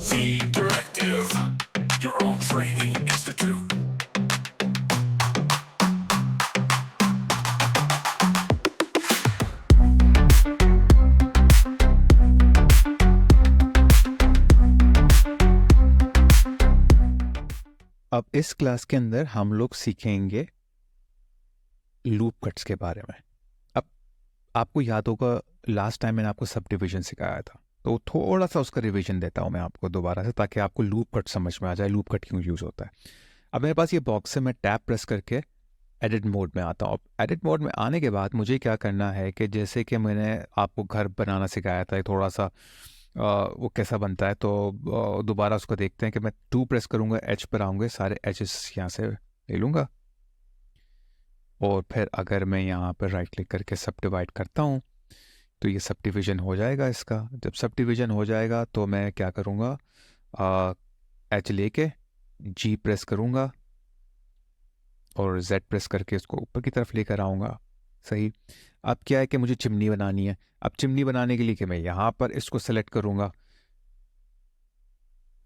The Directive, your own training institute. अब इस class के अंदर हम लोग सीखेंगे लूप कट्स के बारे में। अब आपको याद होगा लास्ट टाइम मैंने आपको सब डिवीजन सिखाया था, तो थोड़ा सा उसका रिवीजन देता हूँ मैं आपको दोबारा से, ताकि आपको लूप कट समझ में आ जाए, लूप कट क्यों यूज़ होता है। अब मेरे पास ये बॉक्स है, मैं टैब प्रेस करके एडिट मोड में आता हूँ। अब एडिट मोड में आने के बाद मुझे क्या करना है कि जैसे कि मैंने आपको घर बनाना सिखाया था, थोड़ा सा वो कैसा बनता है, तो दोबारा उसको देखते हैं कि मैं 2 प्रेस करूँगा, एच पर आऊँगे, सारे एचेस यहाँ से ले लूँगा, और फिर अगर मैं यहाँ पर राइट क्लिक करके सब डिवाइड करता हूँ तो ये सब डिवीज़न हो जाएगा इसका। जब सब डिवीज़न हो जाएगा तो मैं क्या करूँगा, एच लेके जी प्रेस करूँगा और जेड प्रेस करके इसको ऊपर की तरफ लेकर आऊँगा। सही। अब क्या है कि मुझे चिमनी बनानी है। अब चिमनी बनाने के लिए कि मैं यहाँ पर इसको सेलेक्ट करूँगा,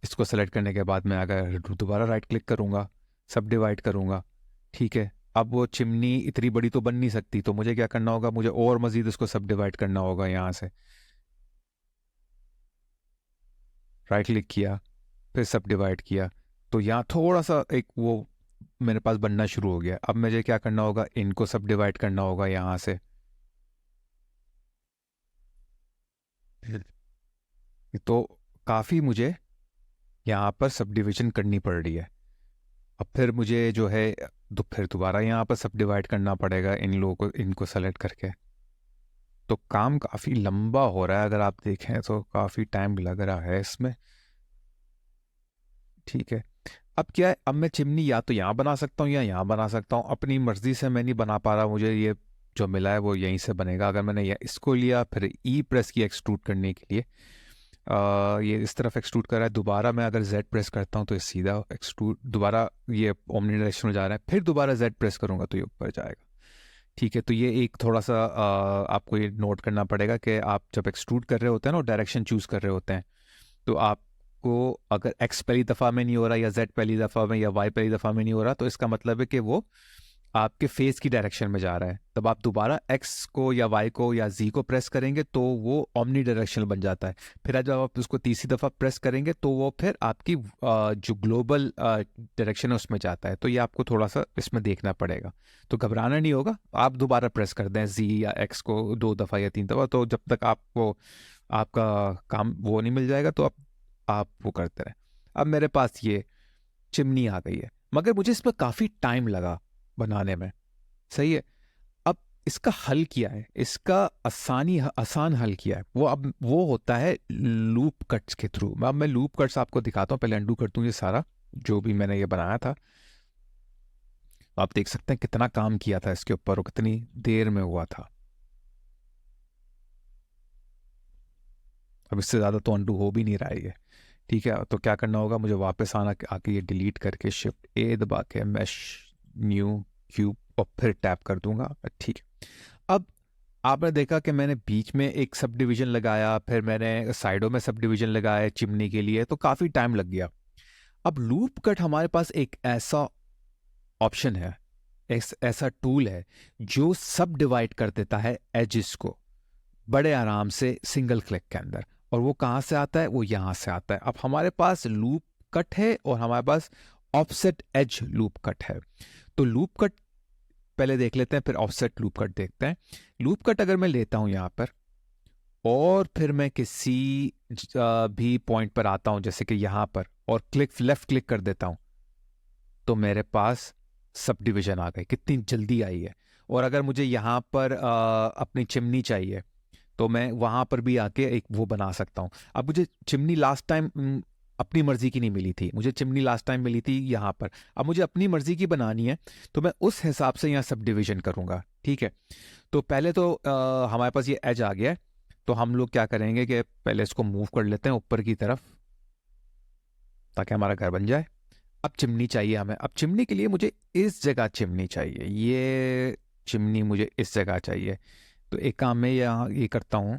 इसको सेलेक्ट करने के बाद मैं अगर दोबारा राइट क्लिक करूँगा, सब डिवाइड करूँगा, ठीक है। अब वो चिमनी इतनी बड़ी तो बन नहीं सकती, तो मुझे क्या करना होगा, मुझे और मज़ीद इसको सब डिवाइड करना होगा। यहाँ से राइट क्लिक किया, फिर सब डिवाइड किया, तो यहाँ थोड़ा सा एक वो मेरे पास बनना शुरू हो गया। अब मुझे क्या करना होगा, इनको सब डिवाइड करना होगा यहाँ से। तो काफ़ी मुझे यहाँ पर सब डिवीजन करनी पड़ रही है। अब फिर मुझे जो है फिर दोबारा यहाँ पर सब डिवाइड करना पड़ेगा इन लोगों को, इनको सेलेक्ट करके। तो काम काफ़ी लंबा हो रहा है, अगर आप देखें तो काफ़ी टाइम लग रहा है इसमें, ठीक है। अब क्या है, अब मैं चिमनी या तो यहाँ बना सकता हूँ या यहाँ बना सकता हूँ, अपनी मर्जी से मैं नहीं बना पा रहा। मुझे ये जो मिला है वो यहीं से बनेगा। अगर मैंने इसको लिया, फिर ई प्रेस किया एक्सट्रूड करने के लिए, ये इस तरफ एक्सट्रूड कर रहा है। दोबारा मैं अगर जेड प्रेस करता हूँ तो ये सीधा एक्सट्रूड, दोबारा ये ओमनी डायरेक्शन में जा रहा है, फिर दोबारा जेड प्रेस करूँगा तो ये ऊपर जाएगा, ठीक है। तो ये एक थोड़ा सा आपको ये नोट करना पड़ेगा कि आप जब एक्सट्रूड कर रहे होते हैं ना, डायरेक्शन चूज़ कर रहे होते हैं, तो आपको अगर एक्स पहली दफ़ा में नहीं हो रहा, या जेड पहली दफ़ा में, या वाई पहली दफ़ा में नहीं हो रहा, तो इसका मतलब है कि वो आपके फेस की डायरेक्शन में जा रहा है। तब आप दोबारा एक्स को या वाई को या जी को प्रेस करेंगे तो वो ओमनी डायरेक्शनल बन जाता है। फिर जब आप उसको तीसरी दफ़ा प्रेस करेंगे तो वो फिर आपकी जो ग्लोबल डायरेक्शन है उसमें जाता है। तो ये आपको थोड़ा सा इसमें देखना पड़ेगा, तो घबराना नहीं होगा। आप दोबारा प्रेस कर दें जी या एक्स को 2 दफ़ा या 3 दफ़ा, तो जब तक आपको आपका काम वो नहीं मिल जाएगा, तो आप वो करते रहें। अब मेरे पास ये चिमनी आ गई है, मगर मुझे इसमें काफ़ी टाइम लगा बनाने में, सही है। अब इसका हल किया है, इसका आसान हल किया है, वो अब वो होता है लूप कट्स के थ्रू। अब मैं लूप कट्स आपको दिखाता हूँ, पहले अंडू कर दूँ ये सारा जो भी मैंने ये बनाया था। आप देख सकते हैं कितना काम किया था इसके ऊपर और कितनी देर में हुआ था। अब इससे ज़्यादा तो अंडू हो भी नहीं रहा है ये, ठीक है। तो क्या करना होगा, मुझे वापस आना, आके ये डिलीट करके शिफ्ट ए दबा के मैश न्यू क्यूब और फिर टैप कर दूंगा, ठीक है। अब आपने देखा कि मैंने बीच में एक सब डिवीजन लगाया, फिर मैंने साइडों में सब डिवीजन लगाया चिमनी के लिए, तो काफ़ी टाइम लग गया। अब लूप कट हमारे पास एक ऐसा ऑप्शन है, ऐसा टूल है जो सब डिवाइड कर देता है एजिस को बड़े आराम से सिंगल क्लिक के अंदर। और वो कहाँ से आता है, वो यहाँ से आता है। अब हमारे पास लूप कट है और हमारे पास ऑफसेट एज लूप कट है। तो लूप कट पहले देख लेते हैं, फिर ऑफसेट लूप कट देखते हैं। लूप कट अगर मैं लेता हूँ यहाँ पर और फिर मैं किसी भी पॉइंट पर आता हूँ, जैसे कि यहाँ पर, और लेफ्ट क्लिक कर देता हूँ, तो मेरे पास सब डिवीजन आ गए। कितनी जल्दी आई है। और अगर मुझे यहाँ पर अपनी चिमनी चाहिए तो मैं वहां पर भी आके एक वो बना सकता हूँ। अब मुझे चिमनी लास्ट टाइम अपनी मर्जी की नहीं मिली थी, मुझे चिमनी लास्ट टाइम मिली थी यहाँ पर। अब मुझे अपनी मर्जी की बनानी है, तो मैं उस हिसाब से यहाँ सब डिवीजन करूँगा, ठीक है। तो पहले तो हमारे पास ये एज आ गया है, तो हम लोग क्या करेंगे कि पहले इसको मूव कर लेते हैं ऊपर की तरफ ताकि हमारा घर बन जाए। अब चिमनी चाहिए हमें। अब चिमनी के लिए मुझे इस जगह चिमनी चाहिए, ये चिमनी मुझे इस जगह चाहिए। तो एक काम मैं यहाँ ये करता हूँ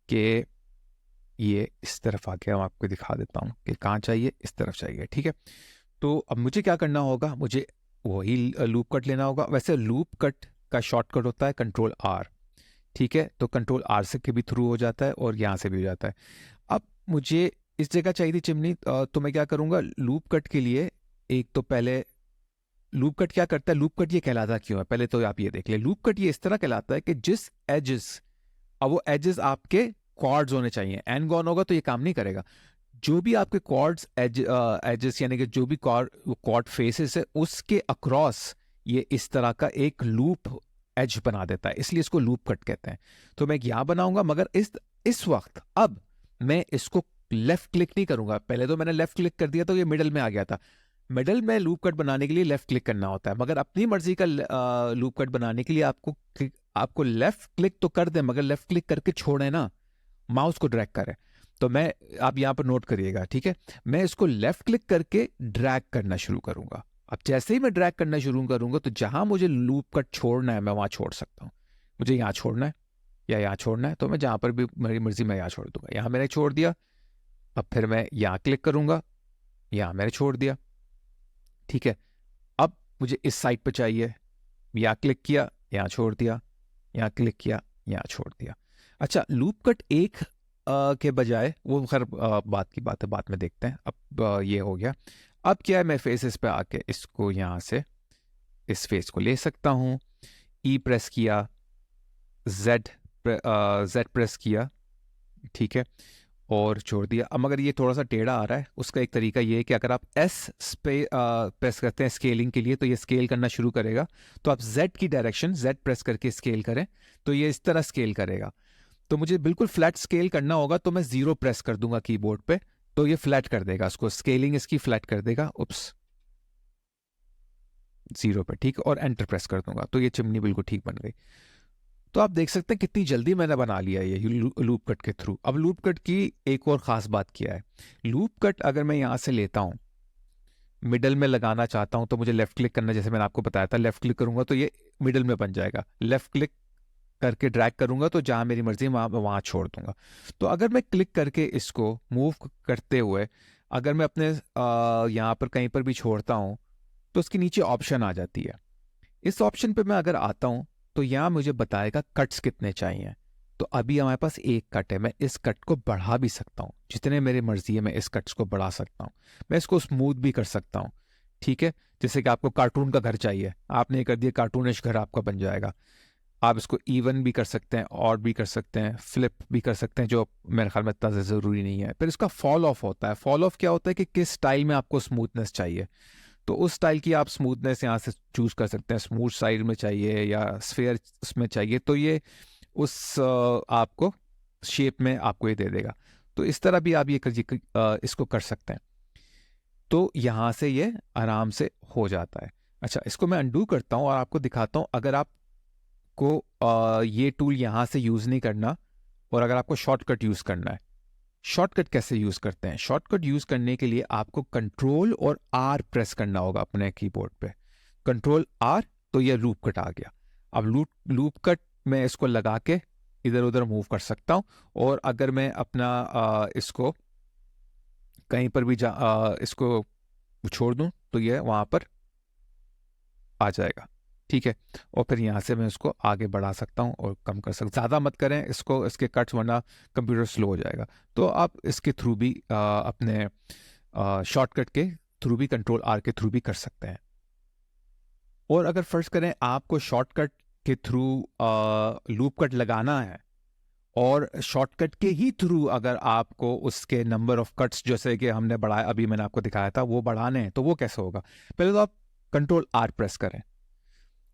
कि ये इस तरफ आ गया, मैं आपको दिखा देता हूँ कि कहाँ चाहिए, इस तरफ चाहिए, ठीक है। तो अब मुझे क्या करना होगा, मुझे वही लूप कट लेना होगा। वैसे लूप कट का शॉर्टकट होता है कंट्रोल आर, ठीक है। तो कंट्रोल आर से के भी थ्रू हो जाता है और यहाँ से भी हो जाता है। अब मुझे इस जगह चाहिए थी चिमनी, तो मैं क्या करूँगा, लूप कट के लिए एक तो पहले लूप कट क्या करता है, लूप कट ये कहलाता क्यों है, पहले तो आप ये देख ले। लूप कट ये इस तरह कहलाता है कि जिस एजेस, अब वो एजेस आपके कॉर्ड्स होने चाहिए, एन गॉन होगा तो ये काम नहीं करेगा। जो भी आपके कॉर्ड्स एजेस यानी कि जो भी कॉर्ड फेसेस है उसके अक्रॉस ये इस तरह का एक लूप एज बना देता है, इसलिए इसको लूप कट कहते हैं। तो मैं यहां बनाऊंगा, मगर इस वक्त अब मैं इसको लेफ्ट क्लिक नहीं करूंगा। पहले तो मैंने लेफ्ट क्लिक कर दिया तो ये मिडल में आ गया था। मिडल में लूप कट बनाने के लिए लेफ्ट क्लिक करना होता है, मगर अपनी मर्जी का लूप कट बनाने के लिए आपको लेफ्ट क्लिक तो कर दे, मगर लेफ्ट क्लिक करके छोड़े ना, माउस को ड्रैग करें। तो मैं, आप यहां पर नोट करिएगा, ठीक है। मैं इसको लेफ्ट क्लिक करके ड्रैग करना शुरू करूंगा। अब जैसे ही मैं ड्रैग करना शुरू करूंगा तो जहां मुझे लूप कट छोड़ना है मैं वहां छोड़ सकता हूं। मुझे यहां छोड़ना है या यहां छोड़ना है तो मैं जहां पर भी मेरी मर्जी मैं यहां छोड़ दूंगा। यहां मैंने छोड़ दिया, अब फिर मैं यहां क्लिक करूंगा, यहां मैंने छोड़ दिया, ठीक है। अब मुझे इस साइड पर चाहिए, यहां क्लिक किया, यहां छोड़ दिया, यहां क्लिक किया, यहां छोड़ दिया। अच्छा, लूप कट एक के बजाय, वो खैर बात की बात है, बाद में देखते हैं। अब ये हो गया। अब क्या है, मैं फेसेस पे आके इसको यहां से इस फेस को ले सकता हूं। ई प्रेस किया, जेड जेड प्रेस किया, ठीक है, और छोड़ दिया। अब मगर ये थोड़ा सा टेढ़ा आ रहा है, उसका एक तरीका ये है कि अगर आप एस प्रेस करते हैं स्केलिंग के लिए तो ये स्केल करना शुरू करेगा। तो आप जेड की डायरेक्शन, जेड प्रेस करके स्केल करें तो ये इस तरह स्केल करेगा। तो मुझे बिल्कुल फ्लैट स्केल करना होगा तो मैं जीरो प्रेस कर दूंगा कीबोर्ड पे, तो ये फ्लैट कर देगा, उसको स्केलिंग इसकी फ्लैट कर देगा। उप्स, जीरो पे, ठीक, और एंटर प्रेस कर दूंगा तो ये चिमनी बिल्कुल ठीक बन गई। तो आप देख सकते हैं कितनी जल्दी मैंने बना लिया ये लूप कट के थ्रू। अब लूप कट की एक और खास बात किया है, लूप कट अगर मैं यहां से लेता हूं, मिडल में लगाना चाहता हूं तो मुझे लेफ्ट क्लिक करना, जैसे मैंने आपको बताया था, लेफ्ट क्लिक करूंगा तो ये मिडल में बन जाएगा। लेफ्ट क्लिक करके ड्रैग करूंगा तो जहां मेरी मर्जी वहां छोड़ दूंगा। तो अगर मैं क्लिक करके इसको मूव करते हुए अगर मैं अपने यहाँ पर कहीं पर भी छोड़ता हूं तो उसके नीचे ऑप्शन आ जाती है। इस ऑप्शन पे मैं अगर आता हूं तो यहाँ मुझे बताएगा कट्स कितने चाहिए। तो अभी हमारे पास एक कट है, मैं इस कट को बढ़ा भी सकता हूँ, जितने मेरी मर्जी है मैं इस कट्स को बढ़ा सकता हूँ। मैं इसको स्मूथ भी कर सकता हूँ, ठीक है। जैसे कि आपको कार्टून का घर चाहिए, आपने ये कर दिया, कार्टूनिश घर आपका बन जाएगा। आप इसको इवन भी कर सकते हैं, ऑड भी कर सकते हैं, फ्लिप भी कर सकते हैं, जो मेरे ख्याल में इतना ज़रूरी नहीं है। फिर इसका फॉल ऑफ होता है। फॉल ऑफ क्या होता है कि किस स्टाइल में आपको स्मूथनेस चाहिए, तो उस स्टाइल की आप स्मूथनेस यहाँ से चूज कर सकते हैं। स्मूथ साइड में चाहिए या स्फेयर उसमें चाहिए, तो ये उस आपको शेप में आपको ये दे देगा। तो इस तरह भी आप ये इसको कर सकते हैं। तो यहाँ से ये आराम से हो जाता है। अच्छा, इसको मैं अनडू करता हूँ और आपको दिखाता हूँ। अगर आपको ये टूल यहाँ से यूज़ नहीं करना और अगर आपको शॉर्टकट यूज़ करना है, शॉर्टकट कैसे यूज करते हैं? शॉर्टकट यूज करने के लिए आपको कंट्रोल और आर प्रेस करना होगा अपने कीबोर्ड पे। कंट्रोल आर, तो ये लूप कट आ गया। अब लूप कट में इसको लगा के इधर उधर मूव कर सकता हूं। और अगर मैं अपना इसको कहीं पर भी इसको छोड़ दूं तो ये वहां पर आ जाएगा, ठीक है। और फिर यहाँ से मैं इसको आगे बढ़ा सकता हूँ और कम कर सकता, ज़्यादा मत करें इसको, इसके कट्स, वरना कंप्यूटर स्लो हो जाएगा। तो आप इसके थ्रू भी अपने शॉर्टकट के थ्रू भी, कंट्रोल आर के थ्रू भी कर सकते हैं। और अगर फर्ज करें आपको शॉर्टकट के थ्रू लूप कट लगाना है और शॉर्टकट के ही थ्रू अगर आपको उसके नंबर ऑफ कट्स, जैसे कि हमने बढ़ाया, अभी मैंने आपको दिखाया था, वो बढ़ाने हैं, तो वो कैसे होगा? पहले तो आप कंट्रोल आर प्रेस करें,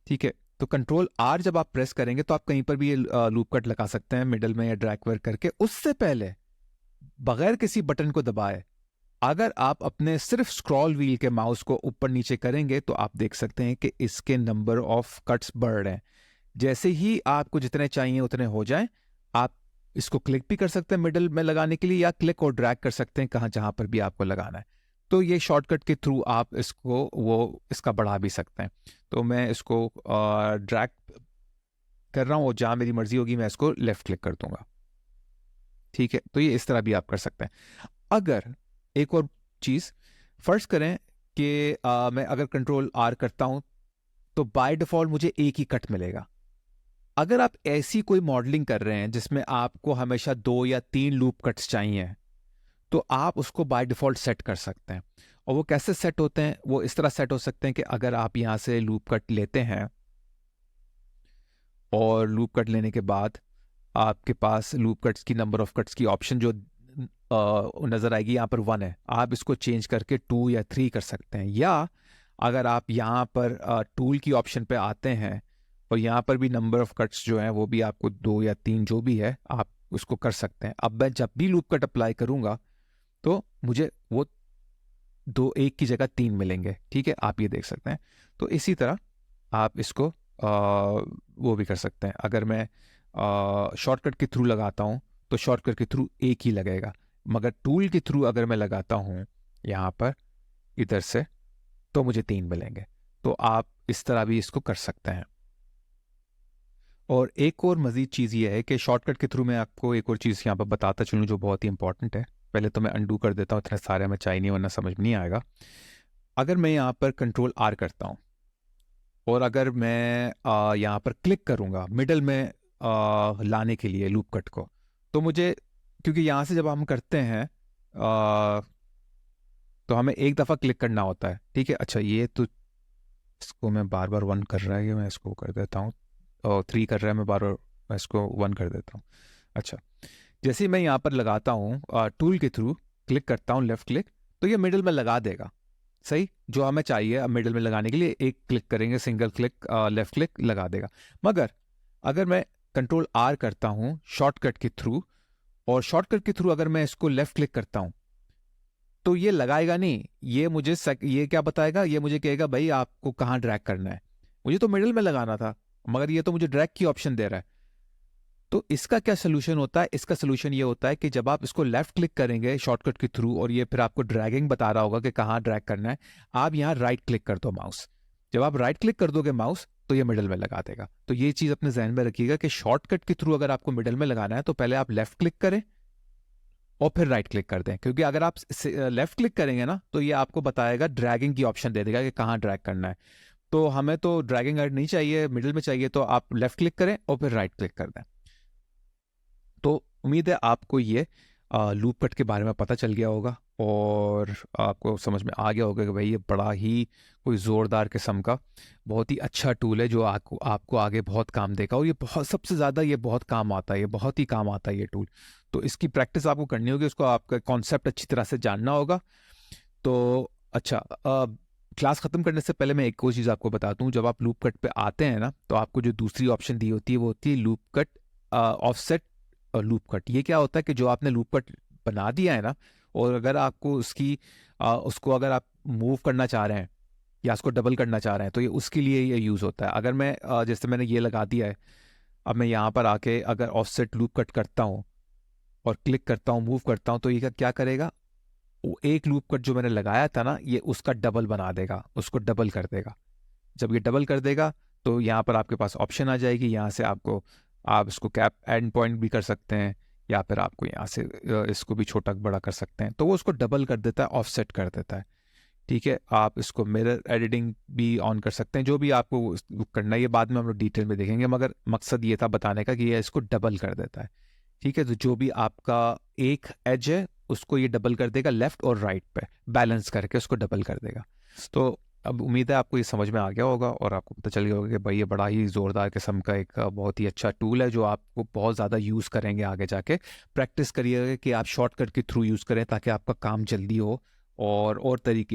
ठीक है। तो कंट्रोल आर जब आप प्रेस करेंगे तो आप कहीं पर भी ये लूप कट लगा सकते हैं, मिडल में या ड्रैग वर्क करके। उससे पहले बगैर किसी बटन को दबाए अगर आप अपने सिर्फ स्क्रॉल व्हील के माउस को ऊपर नीचे करेंगे तो आप देख सकते हैं कि इसके नंबर ऑफ कट्स बढ़ रहे हैं। जैसे ही आपको जितने चाहिए उतने हो जाएं, आप इसको क्लिक भी कर सकते हैं मिडल में लगाने के लिए, या क्लिक और ड्रैग कर सकते हैं कहाँ, जहां पर भी आपको लगाना है। तो ये शॉर्टकट के थ्रू आप इसका बढ़ा भी सकते हैं। तो मैं इसको ड्रैग कर रहा हूँ और जहां मेरी मर्जी होगी मैं इसको लेफ्ट क्लिक कर दूंगा। ठीक है, तो ये इस तरह भी आप कर सकते हैं। अगर एक और चीज़ फर्ज करें कि मैं अगर कंट्रोल आर करता हूं तो बाय डिफॉल्ट मुझे एक ही कट मिलेगा। अगर आप ऐसी कोई मॉडलिंग कर रहे हैं जिसमें आपको हमेशा 2 या 3 लूप कट्स चाहिए, तो आप उसको बाय डिफॉल्ट सेट कर सकते हैं। और वो कैसे सेट होते हैं? वो इस तरह सेट हो सकते हैं कि अगर आप यहां से लूप कट लेते हैं और लूप कट लेने के बाद आपके पास लूप कट्स की नंबर ऑफ कट्स की ऑप्शन जो नज़र आएगी यहाँ पर 1 है, आप इसको चेंज करके 2 या 3 कर सकते हैं। या अगर आप यहाँ पर टूल की ऑप्शन पे आते हैं और यहाँ पर भी नंबर ऑफ कट्स जो हैं वो भी आपको 2 या 3 जो भी है आप उसको कर सकते हैं। अब मैं जब भी लूप कट अप्लाई करूँगा तो मुझे वो 2 1 की जगह 3 मिलेंगे। ठीक है, आप ये देख सकते हैं। तो इसी तरह आप इसको वो भी कर सकते हैं। अगर मैं शॉर्टकट के थ्रू लगाता हूँ तो शॉर्टकट के थ्रू एक ही लगेगा, मगर टूल के थ्रू अगर मैं लगाता हूँ यहाँ पर इधर से तो मुझे 3 मिलेंगे। तो आप इस तरह भी इसको कर सकते हैं। और एक और मज़ीद चीज़ ये है कि शॉर्टकट के थ्रू मैं आपको एक और चीज़ यहाँ पर बताता चलूँ जो बहुत ही इंपॉर्टेंट है। पहले तो मैं अनडू कर देता हूँ, इतने सारे हमें चाहिए नहीं वरना समझ में नहीं आएगा। अगर मैं यहाँ पर कंट्रोल आर करता हूँ और अगर मैं यहाँ पर क्लिक करूँगा मिडल में लाने के लिए लूप कट को, तो मुझे, क्योंकि यहाँ से जब हम करते हैं तो हमें एक दफ़ा क्लिक करना होता है। ठीक है, अच्छा ये तो इसको मैं बार बार 1 कर रहा है, मैं इसको कर देता हूँ, और 3 कर रहा है, मैं बार बार मैं इसको 1 कर देता हूँ। अच्छा, जैसे ही मैं यहाँ पर लगाता हूँ टूल के थ्रू क्लिक करता हूँ लेफ्ट क्लिक, तो ये मिडल में लगा देगा। सही, जो हमें चाहिए अब मिडल में लगाने के लिए एक क्लिक करेंगे, सिंगल क्लिक लेफ्ट क्लिक लगा देगा। मगर अगर मैं कंट्रोल आर करता हूँ शॉर्टकट के थ्रू और शॉर्टकट के थ्रू अगर मैं इसको लेफ्ट क्लिक करता हूँ तो ये लगाएगा नहीं। ये मुझे ये क्या बताएगा, ये मुझे कहेगा भाई आपको कहाँ ड्रैग करना है, मुझे तो मिडल में लगाना था, मगर ये तो मुझे ड्रैग की ऑप्शन दे रहा है। तो इसका क्या सोल्यूशन होता है? इसका सोल्यूशन ये होता है कि जब आप इसको लेफ्ट क्लिक करेंगे शॉर्टकट के थ्रू और ये फिर आपको ड्रैगिंग बता रहा होगा कि कहाँ ड्रैग करना है, आप यहाँ राइट क्लिक कर दो माउस। जब आप राइट क्लिक कर दोगे माउस तो ये मिडल में लगा देगा। तो ये चीज़ अपने जहन में रखिएगा कि शॉर्टकट के थ्रू अगर आपको मिडल में लगाना है तो पहले आप लेफ्ट क्लिक करें और फिर राइट क्लिक कर दें, क्योंकि अगर आप लेफ्ट क्लिक करेंगे ना तो ये आपको बताएगा, ड्रैगिंग की ऑप्शन दे देगा कि कहाँ ड्रैग करना है। तो हमें तो ड्रैगिंग नहीं चाहिए, मिडिल में चाहिए, तो आप लेफ्ट क्लिक करें और फिर राइट क्लिक कर दें। तो उम्मीद है आपको ये लूप कट के बारे में पता चल गया होगा और आपको समझ में आ गया होगा कि भाई ये बड़ा ही कोई ज़ोरदार किस्म का बहुत ही अच्छा टूल है जो आपको आगे बहुत काम देगा। और ये बहुत, सबसे ज़्यादा ये बहुत काम आता है, ये बहुत ही काम आता है ये टूल। तो इसकी प्रैक्टिस आपको करनी होगी, उसको आपका कॉन्सेप्ट अच्छी तरह से जानना होगा। तो अच्छा, क्लास ख़त्म करने से पहले मैं एक और चीज़ आपको बता दूं। जब आप लूप कट पे आते हैं ना तो आपको जो दूसरी ऑप्शन दी होती है वो होती है loop cut offset loop cut. ये क्या होता है कि जो आपने लूप कट बना दिया है ना, और अगर आपको उसको अगर आप मूव करना चाह रहे हैं या उसको डबल करना चाह रहे हैं तो ये उसके लिए ये यूज़ होता है। अगर मैं जैसे मैंने ये लगा दिया है, अब मैं यहाँ पर आके अगर ऑफसेट लूप कट करता हूँ और क्लिक करता हूँ, मूव करता हूँ, तो ये क्या करेगा, वो एक लूप कट जो मैंने लगाया था ना ये उसका डबल बना देगा, उसको डबल कर देगा। जब ये डबल कर देगा तो यहाँ पर आपके पास ऑप्शन आ जाएगी, यहाँ से आप इसको कैप एंड पॉइंट भी कर सकते हैं या फिर आपको यहाँ से इसको भी छोटा बड़ा कर सकते हैं। तो वो उसको डबल कर देता है, ऑफसेट कर देता है। ठीक है, आप इसको मिरर एडिटिंग भी ऑन कर सकते हैं, जो भी आपको करना है ये बाद में हम लोग डिटेल में देखेंगे, मगर मकसद ये था बताने का कि ये इसको डबल कर देता है। ठीक है, तो जो भी आपका एक एज है उसको ये डबल कर देगा, लेफ्ट और राइट पे बैलेंस करके उसको डबल कर देगा। तो अब उम्मीद है आपको ये समझ में आ गया होगा और आपको पता चल गया होगा कि भाई ये बड़ा ही ज़ोरदार किस्म का एक बहुत ही अच्छा टूल है जो आपको बहुत ज़्यादा यूज़ करेंगे आगे जाके। प्रैक्टिस करिएगा कि आप शॉर्टकट के थ्रू यूज़ करें ताकि आपका काम जल्दी हो और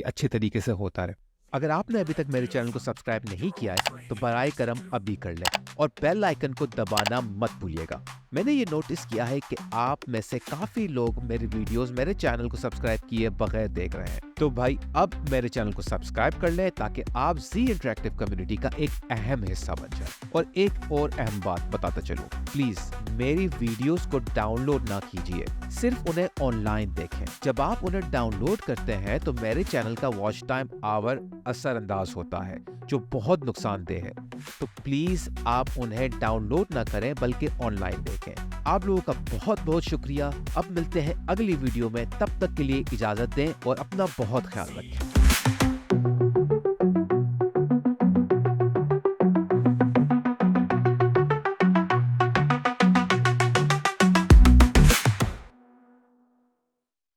अच्छे तरीके से होता रहे। अगर आपने अभी तक मेरे चैनल को सब्सक्राइब नहीं किया है तो बराए करम अभी कर लें और बेल आइकन को दबाना मत भूलिएगा। मैंने ये नोटिस किया है कि आप में से काफी लोग मेरे वीडियोस मेरे चैनल को सब्सक्राइब किए बगैर देख रहे हैं, तो भाई अब मेरे चैनल को सब्सक्राइब कर लें ताकि आप जी इंटरैक्टिव कम्युनिटी का एक अहम हिस्सा बन जाए। और एक और अहम बात बताता चलूं, प्लीज मेरी वीडियोस को डाउनलोड ना कीजिए, सिर्फ उन्हें ऑनलाइन देखें। जब आप उन्हें डाउनलोड करते हैं तो मेरे चैनल का वॉच टाइम आवर असरअंदाज होता है जो बहुत नुकसानदेह है। तो प्लीज आप उन्हें डाउनलोड ना करें बल्कि ऑनलाइन देखें। सकें। आप लोगों का बहुत बहुत शुक्रिया। अब मिलते हैं अगली वीडियो में, तब तक के लिए इजाजत दें और अपना बहुत ख्याल रखें।